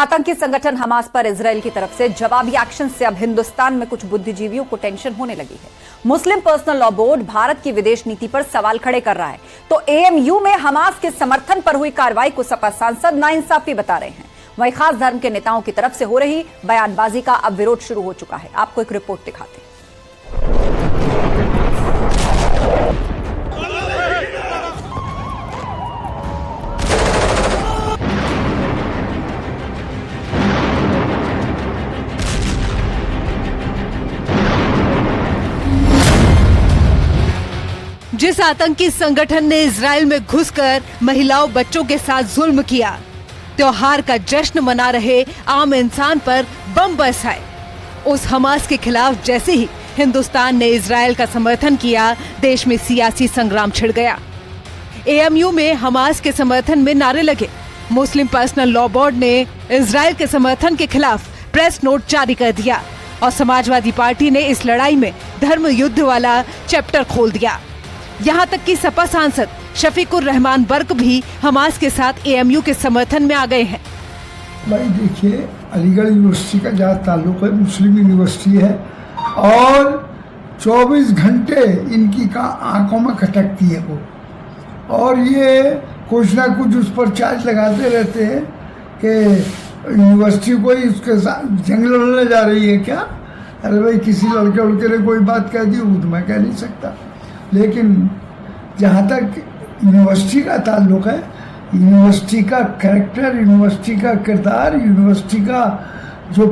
आतंकी संगठन हमास पर इजरायल की तरफ से जवाबी एक्शन से अब हिंदुस्तान में कुछ बुद्धिजीवियों को टेंशन होने लगी है। मुस्लिम पर्सनल लॉ बोर्ड भारत की विदेश नीति पर सवाल खड़े कर रहा है, तो एएमयू में हमास के समर्थन पर हुई कार्रवाई को सपा सांसद नाइंसाफी बता रहे हैं। वहीं खास धर्म के नेताओं की तरफ से हो रही बयानबाजी का अब विरोध शुरू हो चुका है। आपको एक रिपोर्ट दिखाते हैं। जिस आतंकी संगठन ने इजराइल में घुसकर महिलाओं बच्चों के साथ जुल्म किया, त्योहार का जश्न मना रहे आम इंसान पर बम बरसाए, उस हमास के खिलाफ जैसे ही हिंदुस्तान ने इजराइल का समर्थन किया, देश में सियासी संग्राम छिड़ गया। एएमयू में हमास के समर्थन में नारे लगे। मुस्लिम पर्सनल लॉ बोर्ड ने इजराइल के समर्थन के खिलाफ प्रेस नोट जारी कर दिया और समाजवादी पार्टी ने इस लड़ाई में धर्म युद्ध वाला चैप्टर खोल दिया। यहाँ तक कि सपा सांसद शफीकुर रहमान बर्क भी हमास के साथ एएमयू के समर्थन में आ गए हैं। भाई देखिए, अलीगढ़ यूनिवर्सिटी का जहाँ ताल्लुक है, मुस्लिम यूनिवर्सिटी है और 24 घंटे इनकी आंखों में खटकती है वो, और ये कुछ ना कुछ उस पर चार्ज लगाते रहते हैं कि यूनिवर्सिटी कोई उसके साथ जंग लड़ने जा रही है क्या। अरे भाई, किसी लड़के उड़के ने कोई बात कह दी वो तो मैं कह नहीं सकता, लेकिन जहाँ तक यूनिवर्सिटी का ताल्लुक है, यूनिवर्सिटी का कैरेक्टर, यूनिवर्सिटी का किरदार, यूनिवर्सिटी का जो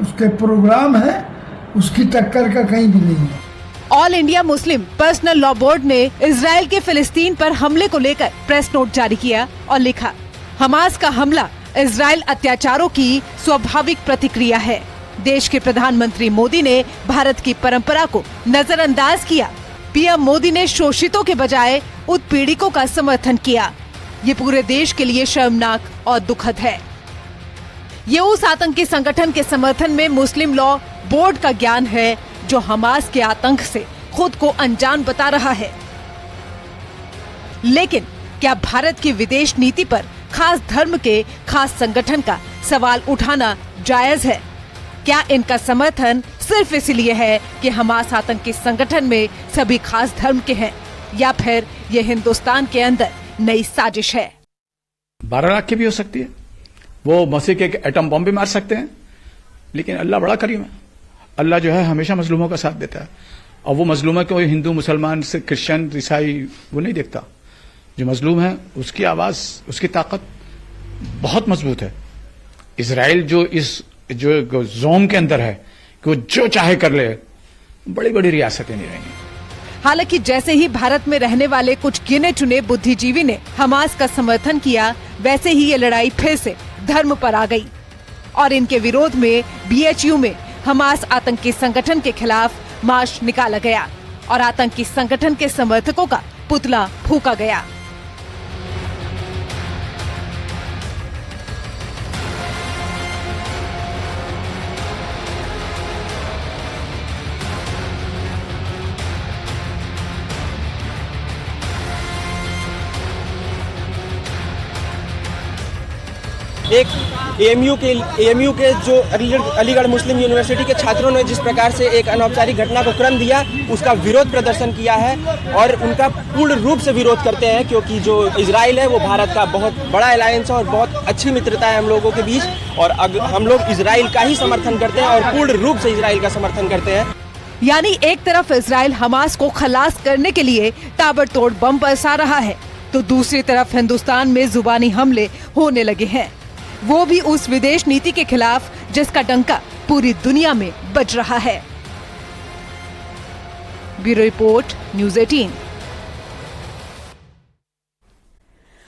उसके प्रोग्राम है, उसकी टक्कर का कहीं भी नहीं है। All India Muslim personal law board ने इजराइल के फिलिस्तीन पर हमले को लेकर प्रेस नोट जारी किया और लिखा, हमास का हमला इजराइल अत्याचारों की स्वाभाविक प्रतिक्रिया है। देश के प्रधानमंत्री मोदी ने भारत की परंपरा को नजरअंदाज किया। पीएम मोदी ने शोषितों के बजाय उत्पीड़ितों का समर्थन किया। ये पूरे देश के लिए शर्मनाक और दुखद है। ये उस आतंकी संगठन के समर्थन में मुस्लिम लॉ बोर्ड का ज्ञान है जो हमास के आतंक से खुद को अनजान बता रहा है। लेकिन क्या भारत की विदेश नीति पर खास धर्म के खास संगठन का सवाल उठाना जायज है? क्या इनका समर्थन सिर्फ इसलिए है कि हमास आतंकी संगठन में सभी खास धर्म के हैं, या फिर ये हिंदुस्तान के अंदर नई साजिश है? 12 लाख की भी हो सकती है, वो मसीह के एटम बम भी मार सकते हैं, लेकिन अल्लाह बड़ा करीम है। अल्लाह जो है हमेशा मजलूमों का साथ देता है, और वो मजलूम है कोई हिंदू मुसलमान से क्रिश्चियन ईसाई वो नहीं देखता। जो मजलूम है उसकी आवाज, उसकी ताकत बहुत मजबूत है। इजराइल जो जोन के अंदर है कि वो जो चाहे कर ले, बड़ी बड़ी रियासतें नहीं रहेंगी। हालांकि जैसे ही भारत में रहने वाले कुछ गिने चुने बुद्धिजीवी ने हमास का समर्थन किया, वैसे ही ये लड़ाई फिर से धर्म पर आ गई और इनके विरोध में बीएचयू में हमास आतंकी संगठन के खिलाफ मार्च निकाला गया और आतंकी संगठन के समर्थकों का पुतला फूंका गया। एक एएमयू के जो अलीगढ़ मुस्लिम यूनिवर्सिटी के छात्रों ने जिस प्रकार से एक अनौपचारिक घटना को क्रम दिया, उसका विरोध प्रदर्शन किया है और उनका पूर्ण रूप से विरोध करते हैं, क्योंकि जो इजराइल है वो भारत का बहुत बड़ा अलायंस है और बहुत अच्छी मित्रता है हम लोगों के बीच, और हम लोग इजराइल का ही समर्थन करते हैं और पूर्ण रूप से इजराइल का समर्थन करते हैं। यानी एक तरफ इजराइल हमास को खलास करने के लिए ताबड़तोड़ बम बरसा रहा है, तो दूसरी तरफ हिंदुस्तान में जुबानी हमले होने लगे हैं, वो भी उस विदेश नीति के खिलाफ जिसका डंका पूरी दुनिया में बज रहा है। Bureau report, news 18।